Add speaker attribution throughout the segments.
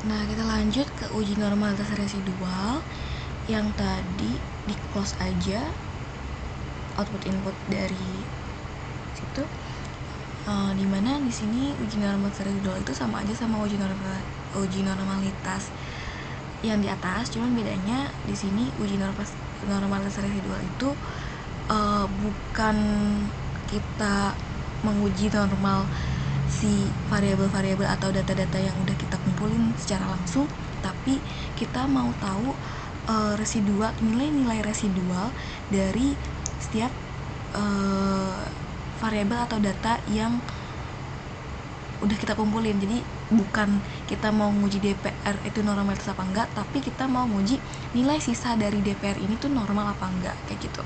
Speaker 1: Nah, kita lanjut ke uji normalitas residual. Yang tadi di close aja output input dari situ. Dimana di sini uji normalitas residual itu sama aja sama uji normalitas yang di atas, cuman bedanya di sini uji normalitas residual itu bukan kita menguji normal si variabel-variabel atau data-data yang udah kita kumpulin secara langsung, tapi kita mau tahu residual, nilai-nilai residual dari setiap variabel atau data yang udah kita kumpulin. Jadi bukan kita mau nguji DPR itu normalitas apa enggak, tapi kita mau nguji nilai sisa dari DPR ini tuh normal apa enggak, kayak gitu.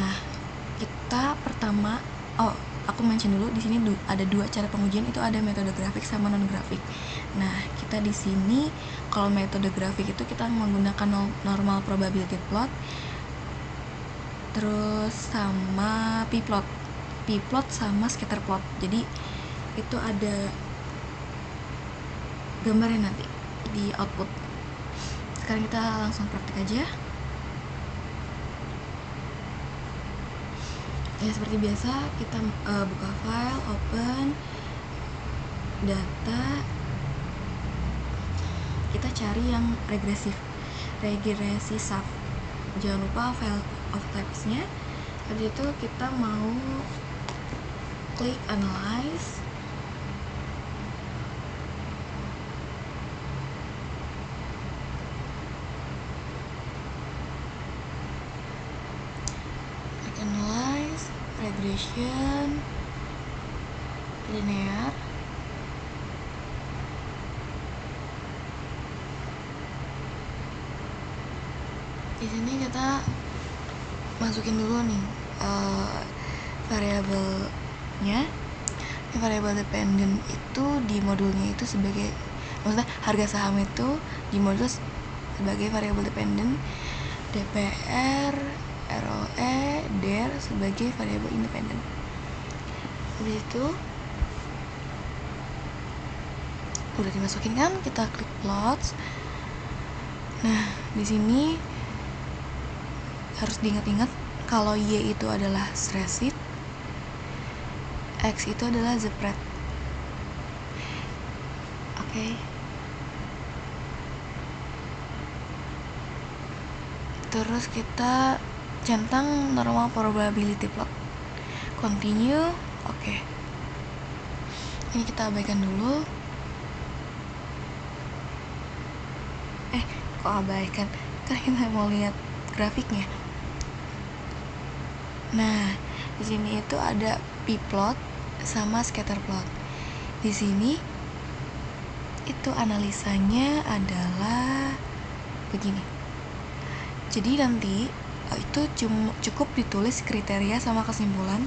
Speaker 1: Nah, kita pertama, aku mention dulu di sini ada dua cara pengujian, itu ada metode grafik sama non grafik. Nah, kita di sini kalau metode grafik itu kita menggunakan normal probability plot, terus sama p-plot sama scatter plot. Jadi itu ada gambarnya nanti di output. Sekarang kita langsung praktik aja. Ya, seperti biasa kita buka file, open data, kita cari yang regresi sub, jangan lupa file of types-nya. Habis itu kita mau klik analyze, regression, linear. Di sini kita masukin dulu nih variabelnya. Variabel dependent itu di modulnya itu sebagai, maksudnya harga saham itu di modul sebagai variabel dependent, DPR, ROE, DER sebagai variabel independen. Habis itu udah dimasukin kan, kita klik plots. Nah, di sini harus diingat-ingat kalau Y itu adalah stress sheet, X itu adalah spread. Oke. Terus kita centang normal probability plot. Continue. Oke. Ini kita abaikan dulu. Kok abaikan? Kan kita mau lihat grafiknya. Nah, di sini itu ada p-plot sama scatter plot. Di sini itu analisanya adalah begini. Jadi nanti itu cukup ditulis kriteria sama kesimpulan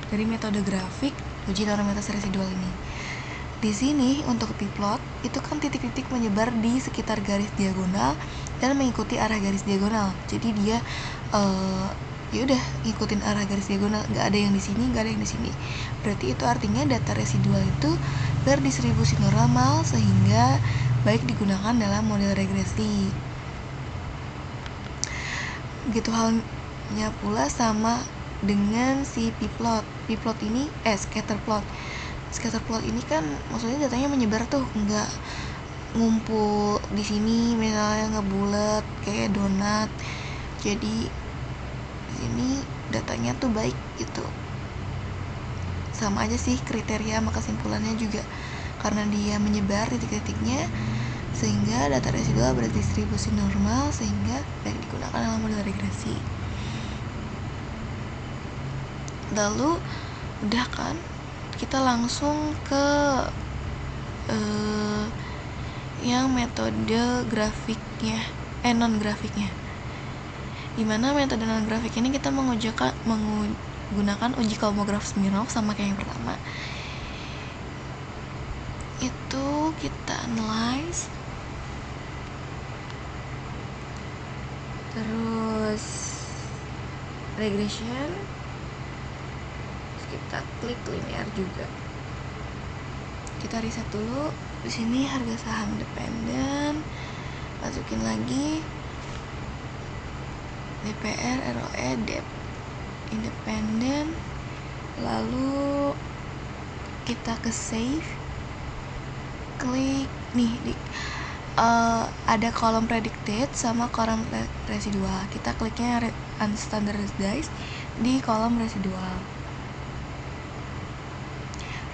Speaker 1: dari metode grafik uji normalitas residual ini. Di sini untuk p-plot itu kan titik-titik menyebar di sekitar garis diagonal dan mengikuti arah garis diagonal. Jadi dia ya udah ngikutin arah garis diagonal, nggak ada yang di sini, nggak ada yang di sini. Berarti itu artinya data residual itu berdistribusi normal sehingga baik digunakan dalam model regresi. Gitu halnya pula sama dengan si p-plot. P-plot ini scatter plot. Scatter plot ini kan maksudnya datanya menyebar tuh, nggak ngumpul di sini misalnya ngebulet kayak donat. Jadi di sini datanya tuh baik gitu. Sama aja sih kriteria sama kesimpulannya juga, karena dia menyebar titik-titiknya sehingga data residual berdistribusi normal sehingga baik digunakan dalam model regresi. Lalu udah kan, kita langsung ke yang metode grafiknya, non grafiknya. Dimana metode non grafik ini kita menggunakan uji kolmograf Smirnov sama kayak yang pertama. Itu kita analyze, terus regression, kita klik linear juga. Kita reset dulu. Di sini harga saham independen, masukin lagi DPR, ROE, DEP independen, lalu kita ke save, klik nih di ada kolom predicted sama kolom residual. Kita kliknya unstandardized di kolom residual.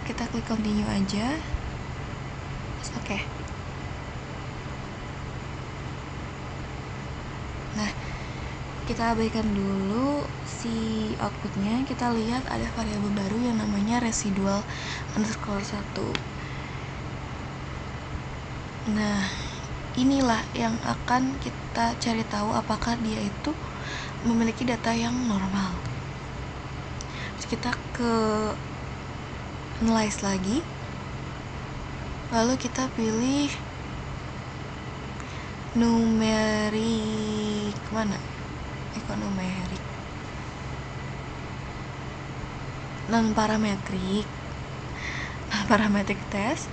Speaker 1: Kita klik continue aja. Oke. Nah, kita abaikan dulu si outputnya. Kita lihat ada variabel baru yang namanya residual underscore 1. Nah, inilah yang akan kita cari tahu apakah dia itu memiliki data yang normal. Terus kita ke analyze lagi, lalu kita pilih numerik mana? Numerik non parametrik test.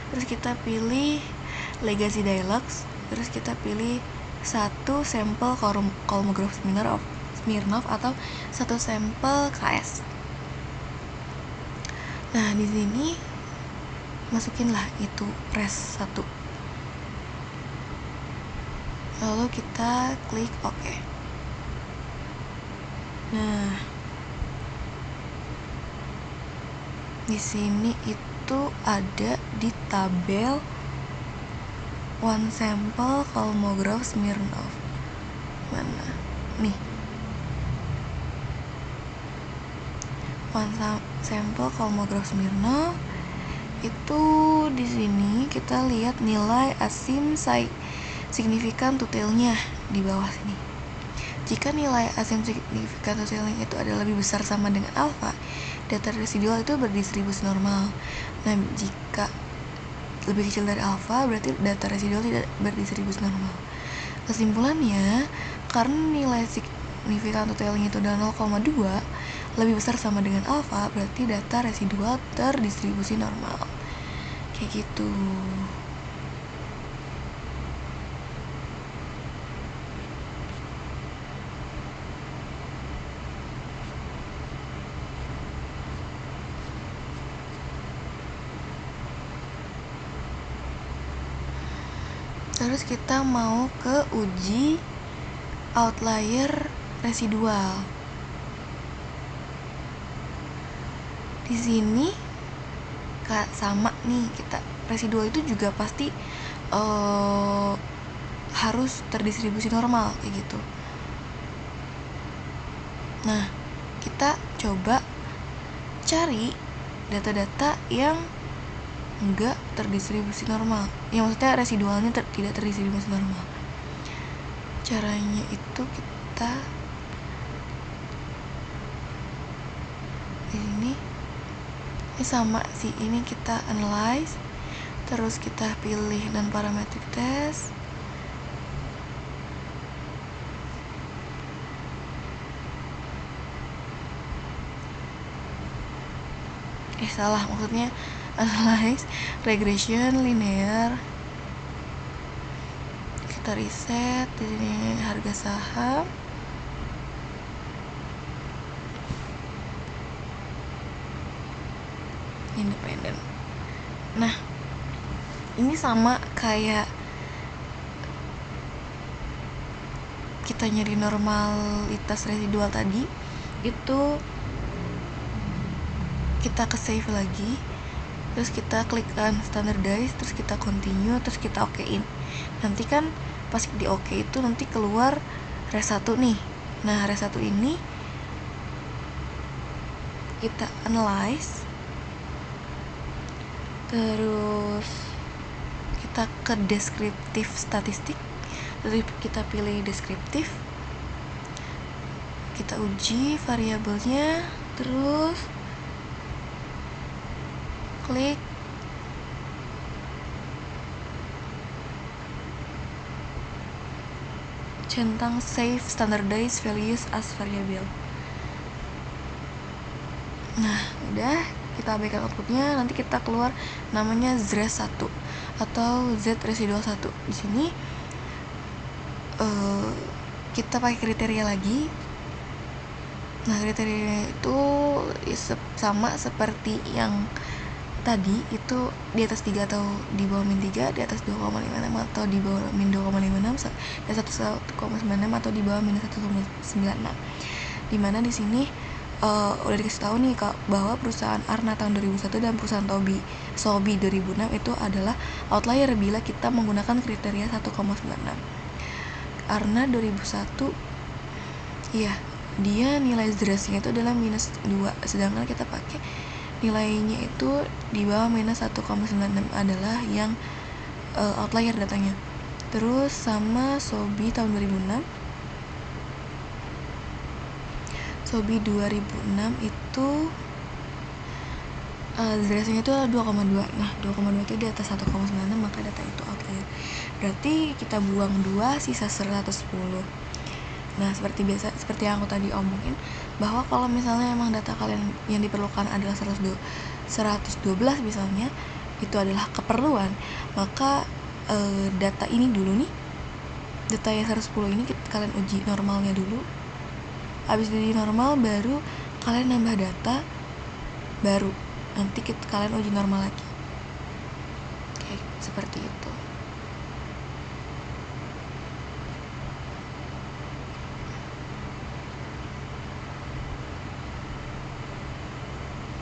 Speaker 1: Terus kita pilih legacy dialogs. Terus kita pilih satu sampel Kolmogorov Smirnov atau satu sampel KS. Nah, di sini masukinlah itu res 1. Lalu kita klik OK. Nah, di sini itu ada di tabel one sample Kolmogorov Smirnov. Mana? Nih. One sample Kolmogorov Smirnov itu di sini kita lihat nilai asim signifikan tutelnya di bawah sini. Jika nilai asim signifikan tutelnya itu adalah lebih besar sama dengan alfa, data residual itu berdistribusi normal. Nah, jika lebih kecil dari alfa, berarti data residual tidak berdistribusi normal. Kesimpulannya, karena nilai signifikan tutelnya itu adalah 0,2 lebih besar sama dengan alfa, berarti data residual terdistribusi normal. Kayak gitu. Terus kita mau ke uji outlier residual. Di sini sama nih, kita residual itu juga pasti harus terdistribusi normal kayak gitu. Nah, kita coba cari data-data yang enggak terdistribusi normal. Ya, maksudnya residualnya tidak terdistribusi normal. Caranya itu kita ini sama sih, ini kita analyze, terus kita pilih non parametric test. Salah, maksudnya analyze, regression, linear. Kita reset di sini harga saham. Independen. Nah, ini sama kayak kita nyari normalitas residual tadi. Itu kita ke save lagi, terus kita klik standardize, terus kita continue, terus kita okein. Nanti kan pas di oke itu nanti keluar res 1 nih. Nah, res 1 ini kita analyze, terus kita ke deskriptif statistik, terus kita pilih deskriptif, kita uji variabelnya, terus klik centang save standardized values as variable. Nah, udah kita abaikan outputnya, nanti kita keluar namanya Z1 atau Z residual 1. Di sini kita pakai kriteria lagi. Nah, kriteria itu sama seperti yang tadi, itu di atas 3 atau di bawah min 3, di atas 2,56 atau di bawah min 2,56, di atas 1,96 atau di bawah min 1,96. Dimana di sini udah dikasih tahu nih bahwa perusahaan Arna tahun 2001 dan perusahaan Sobi 2006 itu adalah outlier bila kita menggunakan kriteria 1,96. Arna 2001, iya, dia nilai Z-nya itu adalah minus 2, sedangkan kita pakai nilainya itu di bawah minus 1,96 adalah yang outlier datanya. Terus sama Sobi tahun 2006, Sobi 2006 itu Z-nya itu adalah 2,2. Nah, 2,2 itu di atas 1,96, maka data itu outlier. Berarti kita buang 2, sisa 110. Nah, seperti biasa, seperti yang aku tadi omongin, bahwa kalau misalnya emang data kalian yang diperlukan adalah 112 misalnya, itu adalah keperluan, maka data ini dulu nih, data yang 110 ini kalian uji normalnya dulu. Habis uji normal baru kalian nambah data, baru nanti kalian uji normal lagi. Oke, seperti itu.